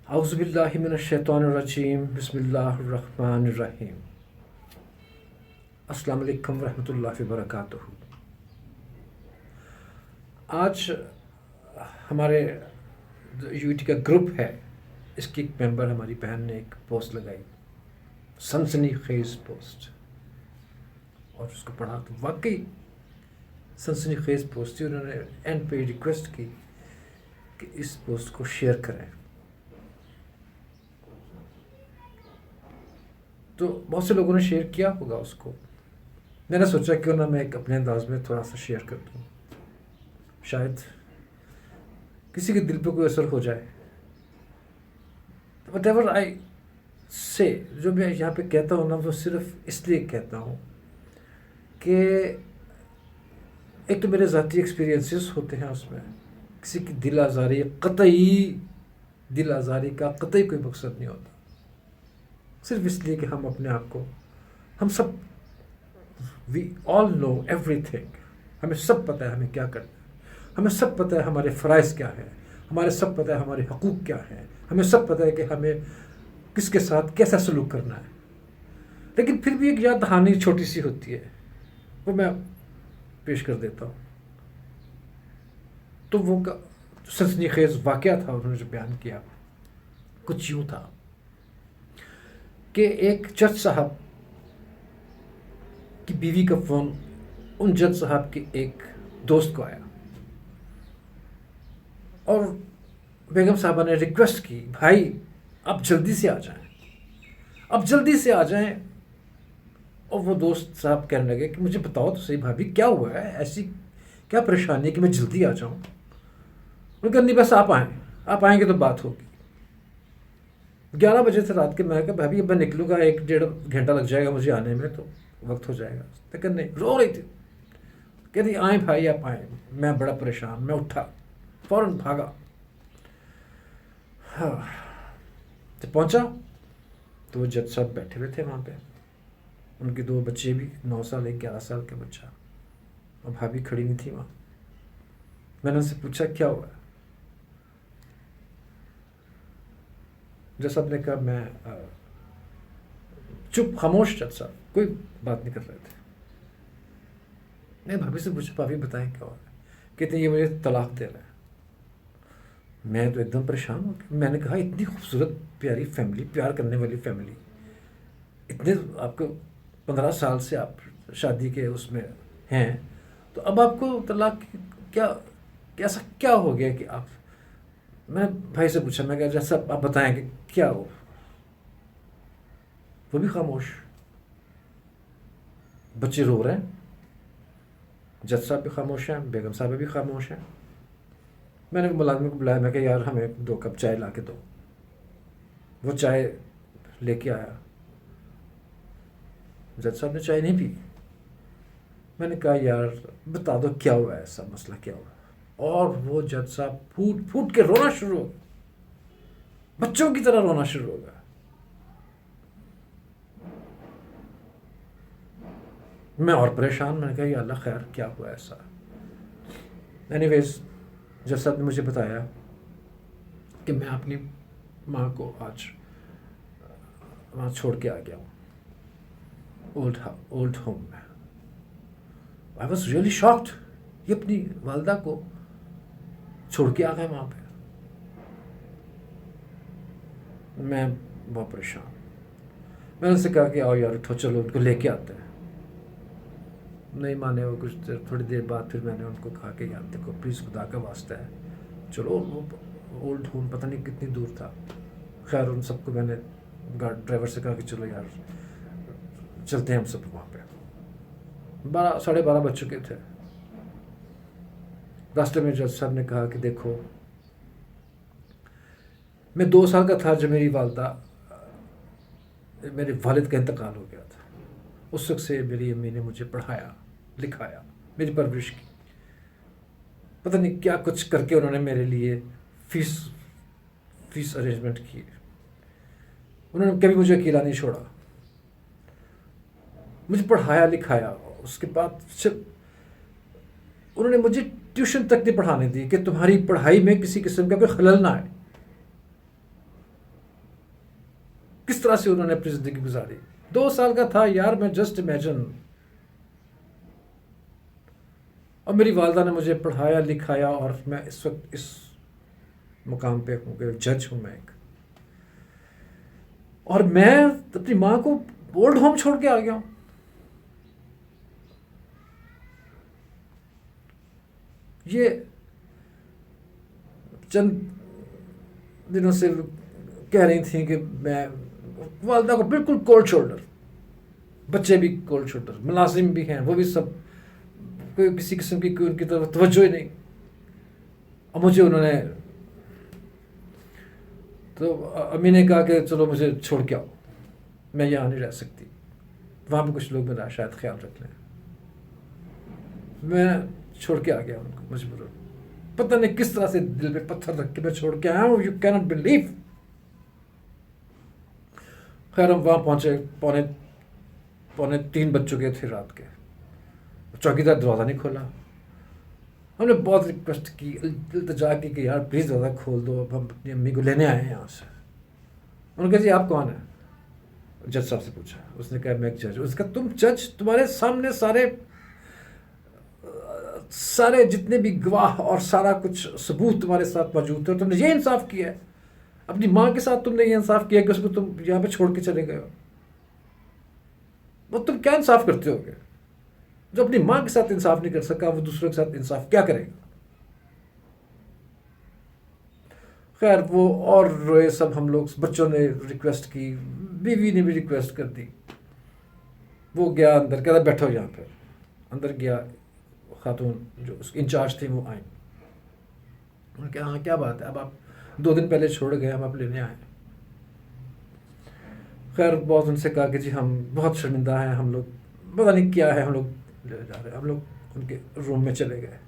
اعوذ باللہ من الشیطان الرجیم بسم اللہ الرحمن الرحیم السلام علیکم ورحمۃ اللہ وبرکاتہ۔ آج ہمارے یو ٹی کا گروپ ہے، اس کی ایک ممبر ہماری بہن نے ایک پوسٹ لگائی، سنسنی خیز پوسٹ، اور اس کو پڑھا تو واقعی سنسنی خیز پوسٹ تھی۔ انہوں نے اینڈ پہ ریکویسٹ کی کہ اس پوسٹ کو شیئر کریں، تو بہت سے لوگوں نے شیئر کیا ہوگا اس کو۔ میں نے سوچا کیوں نہ میں ایک اپنے انداز میں تھوڑا سا شیئر کر دوں، شاید کسی کے دل پہ کوئی اثر ہو جائے۔ وٹ ایور آئی سے، جو میں یہاں پہ کہتا ہوں نا، وہ صرف اس لیے کہتا ہوں کہ ایک تو میرے ذاتی ایکسپیرینسز ہوتے ہیں، اس میں کسی کی دل آزاری کا قطعی کوئی مقصد نہیں ہوتا، صرف اس لیے کہ ہم اپنے آپ کو، ہم سب وی آل نو ایوری تھنگ، ہمیں سب پتہ ہے ہمیں کیا کرنا ہے، ہمیں سب پتہ ہے ہمارے فرائض کیا ہیں، ہمارے سب پتہ ہے ہمارے حقوق کیا ہیں، ہمیں سب پتہ ہے کہ ہمیں کس کے ساتھ کیسا سلوک کرنا ہے۔ لیکن پھر بھی ایک یاد دہانی چھوٹی سی ہوتی ہے، وہ میں پیش کر دیتا ہوں۔ تو وہ سنسنی خیز واقعہ تھا، انہوں نے جو بیان کیا کچھ یوں تھا کہ ایک جج صاحب کی بیوی کا فون ان جج صاحب کے ایک دوست کو آیا، اور بیگم صاحبہ نے ریکویسٹ کی، بھائی آپ جلدی سے آ جائیں، اب جلدی سے آ جائیں۔ اور وہ دوست صاحب کہنے لگے کہ مجھے بتاؤ تو صحیح بھابھی، کیا ہوا ہے، ایسی کیا پریشانی ہے کہ میں جلدی آ جاؤں؟ انہوں نے کہا نہیں، بس آپ آئیں گے تو بات ہوگی۔ 11 بجے سے رات کے، میں کہا بھابھی اب میں نکلوں گا، 1-1.5 گھنٹہ لگ جائے گا مجھے آنے میں، تو وقت ہو جائے گا۔ لیکن نہیں، رو رہی تھی، کہتی آئیں بھائی آپ آئیں۔ میں بڑا پریشان، میں اٹھا، فوراً بھاگا۔ جب پہنچا تو وہ جج صاحب بیٹھے ہوئے تھے وہاں پہ، ان کے 2 بچے بھی، 9 سال 11 سال کا بچہ، اور بھابھی کھڑی نہیں تھی وہاں۔ میں نے ان سے پوچھا کیا ہوا ہے؟ جج صاحب نے کہا میں چپ خاموش، جج صاحب کوئی بات نہیں کر رہے تھے۔ میں بھابھی سے پوچھا بھابھی بتائیں کیا ہوا ہے؟ کہتے ہیں یہ مجھے طلاق دے رہا ہے۔ میں تو ایک دم پریشان ہوں، میں نے کہا اتنی خوبصورت پیاری فیملی، پیار کرنے والی فیملی، اتنے آپ کو 15 سال سے آپ شادی کے اس میں ہیں، تو اب آپ کو طلاق کیا، ایسا کیا ہو گیا کہ آپ؟ میں نے بھائی سے پوچھا، میں کہا جیسا آپ بتائیں کہ کیا ہو؟ وہ بھی خاموش، بچے رو رہے ہیں، جج صاحب بھی خاموش ہیں، بیگم صاحب بھی خاموش ہیں۔ میں نے ملازم کو بلایا، میں کہا یار ہمیں 2 کپ چائے لا کے دو۔ وہ چائے لے کے آیا، جج صاحب نے چائے نہیں پی۔ میں نے کہا یار بتا دو کیا ہوا ہے، ایسا مسئلہ کیا ہوا؟ اور وہ جج صاحب پھوٹ پھوٹ کے رونا شروع ہو گیا، بچوں کی طرح رونا شروع ہو گیا۔ میں اور پریشان، میں نے کہا یا اللہ خیر کیا ہوا ایسا؟ اینی ویز جج صاحب نے مجھے بتایا کہ میں اپنی ماں کو آج وہاں چھوڑ کے آ گیا ہوں، اولڈ ہوم میں۔ آئی واز ریئلی شاکڈ، یہ اپنی والدہ کو چھوڑ کے آ گئے وہاں پہ۔ میں بہت پریشان، میں نے ان سے کہا کہ آؤ یار اٹھو، چلو ان کو لے کے آتے ہیں۔ نہیں مانے وہ، کچھ تھوڑی دیر بعد پھر میں نے ان کو کہا کہ یار دیکھو پلیز خدا کا واسطہ ہے چلو، وہ اولڈ ہوم پتہ نہیں کتنی دور تھا۔ خیر ان سب کو میں نے ڈرائیور سے کہا کہ چلو یار چلتے ہیں ہم سب وہاں پہ۔ 12 بج چکے تھے۔ راستے میں جج صاحب نے کہا کہ دیکھو میں 2 سال کا تھا جب میری والدہ، میرے والد کا انتقال ہو گیا تھا۔ اس وقت سے میری امی نے مجھے پڑھایا لکھایا، میری پرورش کی، پتہ نہیں کیا کچھ کر کے انہوں نے میرے لیے فیس ارینجمنٹ کی، انہوں نے کبھی مجھے اکیلا نہیں چھوڑا، مجھے پڑھایا لکھایا۔ اس کے بعد انہوں نے مجھے ٹیوشن تک نہیں پڑھانے دی کہ تمہاری پڑھائی میں کسی قسم کا کوئی خلل نہ آئے۔ کس طرح سے انہوں نے اپنی زندگی گزاری. 2 سال کا تھا یار میں, جسٹ امیجن. اور میری والدہ نے مجھے پڑھایا لکھایا, اور میں اس وقت اس مقام پہ ہوں کہ جج ہوں میں ایک. اور میں اپنی ماں کو اولڈ ہوم چھوڑ کے آ گیا ہوں. یہ چند دنوں سے کہہ رہی تھیں کہ میں, والدہ کو بالکل کولڈ شولڈر, بچے بھی کولڈ شولڈر, ملازم بھی ہیں وہ بھی سب, کوئی کسی قسم کی کوئی ان کی طرف توجہ ہی نہیں. اور مجھے انہوں نے, تو امی نے کہا کہ چلو مجھے چھوڑ کے آؤ, میں یہاں نہیں رہ سکتی, وہاں پہ کچھ لوگ میرا شاید خیال رکھ لیں. میں چھوڑ کے آ گیا ان کو مجبور, پتہ نہیں کس طرح سے دل پہ پتھر رکھ کے میں چھوڑ کے آیا ہوں. یو کی ناٹ بلیو. خیر ہم وہاں پہنچے, پونے 3 بج چکے تھے رات کے. چوکیدار دروازہ نہیں کھولا. ہم نے بہت ریکویسٹ کی, التجا کی کہ یار پلیز دروازہ کھول دو, اب ہم اپنی امی کو لینے آئے ہیں یہاں سے. انہوں نے کہا جی آپ کون ہیں؟ جج صاحب سے پوچھا. اس نے کہا میں ایک جج. اس کا تم جج, تمہارے سامنے سارے جتنے بھی گواہ اور سارا کچھ ثبوت تمہارے ساتھ موجود تھے, اور تم نے یہ انصاف کیا ہے, اپنی ماں کے ساتھ تم نے یہ انصاف کیا کہ اس کو تم یہاں پہ چھوڑ کے چلے گئے ہو. وہ تم کیا انصاف کرتے ہو گے؟ جو اپنی ماں کے ساتھ انصاف نہیں کر سکا وہ دوسروں کے ساتھ انصاف کیا کرے گا؟ خیر وہ اور روئے سب ہم لوگ, بچوں نے ریکویسٹ کی, بیوی نے بھی ریکویسٹ کر دی. وہ گیا اندر, کہتا بیٹھو یہاں پہ. اندر گیا, خاتون جو اس انچارج تھی وہ آئیں. انہوں نے کہا ہاں کیا بات ہے, اب آپ 2 دن پہلے چھوڑ گئے, ہم آپ لینے آئے. خیر بہت ان سے کہا کہ جی ہم بہت شرمندہ ہیں, ہم لوگ پتہ نہیں کیا ہے, ہم لوگ لے جا رہے ہیں. ہم لوگ ان کے روم میں چلے گئے.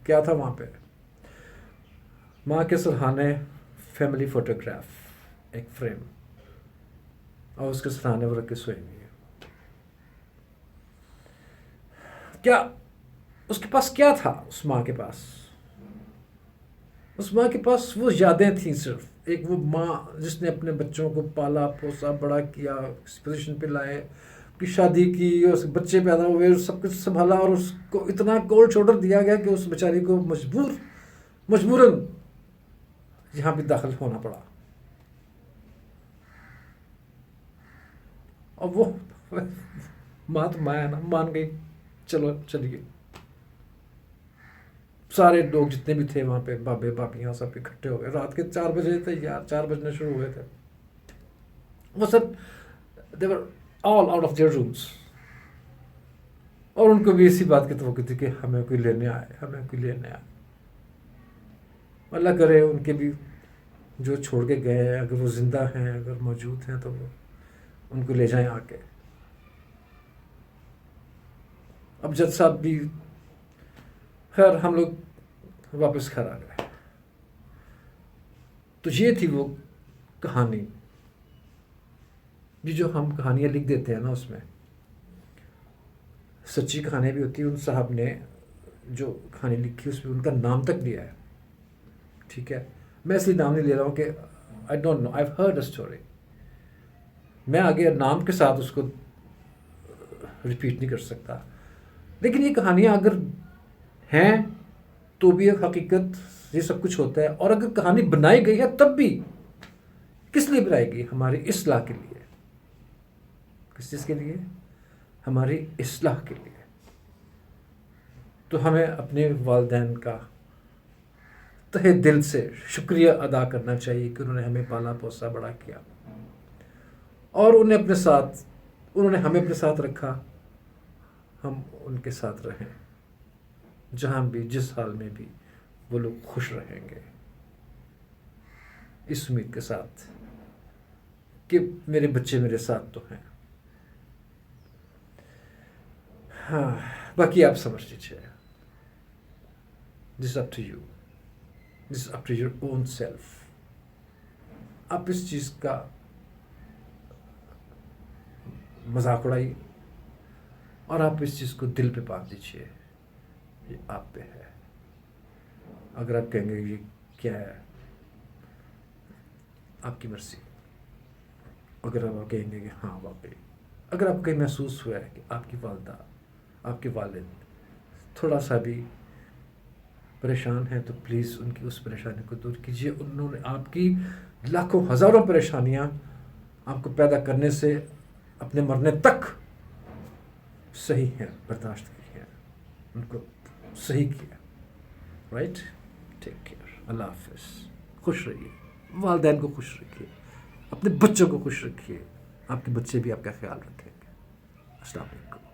کیا تھا وہاں پہ؟ ماں کے سرہانے فیملی فوٹوگراف, ایک فریم, اور اس کے سرہانے وہ رکھ کے سوئی ہوئی ہے. کیا اس کے پاس کیا تھا؟ اس ماں کے پاس, اس ماں کے پاس وہ یادیں تھیں صرف. ایک وہ ماں جس نے اپنے بچوں کو پالا پوسا بڑا کیا, اس پوزیشن پہ لائے, کی شادی کی, اس بچے پیدا ہوئے, سب کچھ سنبھالا, اور اس کو اتنا کولڈ شولڈر دیا گیا کہ اس بیچاری کو مجبوراً یہاں بھی داخل ہونا پڑا. اور وہ ماں تو ماں ہے نا, مان گئی, چلو چلیے. سارے لوگ جتنے بھی تھے وہاں پہ, بابے باپیاں سب اکٹھے ہو گئے. رات کے 4 بجے تھے یار, 4 بجنے شروع ہوئے تھے. وہ سب they were all out of their rooms. اور ان کو بھی اسی بات کی توقع تھی کہ ہمیں کوئی لینے آئے, ہمیں کوئی لینے آئے. اللہ کرے ان کے بھی جو چھوڑ کے گئے ہیں, اگر وہ زندہ ہیں, اگر موجود ہیں, تو وہ ان کو لے جائیں آ کے. اب جج صاحب بھی, خیر ہم لوگ واپس گھر آ گئے. تو یہ تھی وہ کہانی. یہ جو ہم کہانیاں لکھ دیتے ہیں نا, اس میں سچی کہانی بھی ہوتی ہے. ان صاحب نے جو کہانی لکھی اس میں ان کا نام تک لیا ہے. ٹھیک ہے, میں اس لیے نام نہیں لے رہا ہوں کہ I don't know, I have heard a story. میں آگے نام کے ساتھ اس کو ریپیٹ نہیں کر سکتا. لیکن یہ کہانیاں اگر ہیں تو بھی ایک حقیقت یہ سب کچھ ہوتا ہے. اور اگر کہانی بنائی گئی ہے تب بھی کس لیے بنائی گئی؟ ہماری اصلاح کے لیے. کس چیز کے لیے؟ ہماری اصلاح کے لیے. تو ہمیں اپنے والدین کا تہہ دل سے شکریہ ادا کرنا چاہیے کہ انہوں نے ہمیں پالا پوسا بڑا کیا, اور انہوں نے ہمیں اپنے ساتھ رکھا. ہم ان کے ساتھ رہیں, جہاں بھی جس حال میں بھی وہ لوگ خوش رہیں گے, اس امید کے ساتھ کہ میرے بچے میرے ساتھ تو ہیں. ہاں باقی آپ سمجھ لیجیے. This up to you, this up to your own self. آپ اس چیز کا مذاق اڑائی, اور آپ اس چیز کو دل پہ باندھ دیجیے. یہ آپ پہ ہے. اگر آپ کہیں گے یہ کیا ہے, آپ کی مرضی. اگر آپ کہیں گے کہ ہاں واقعی، اگر آپ کو کہیں محسوس ہوا ہے کہ آپ کی والدہ، آپ کے والد تھوڑا سا بھی پریشان ہیں، تو پلیز ان کی اس پریشانی کو دور کیجیے. انہوں نے آپ کی لاکھوں ہزاروں پریشانیاں آپ کو پیدا کرنے سے اپنے مرنے تک صحیح ہیں، برداشت کی ہیں، ان کو صحیح کیا. رائٹ؟ Take care. اللہ حافظ. خوش رہیے، والدین کو خوش رکھیے، اپنے بچوں کو خوش رکھیے، آپ کے بچے بھی آپ کا خیال رکھیں گے. السلام علیکم.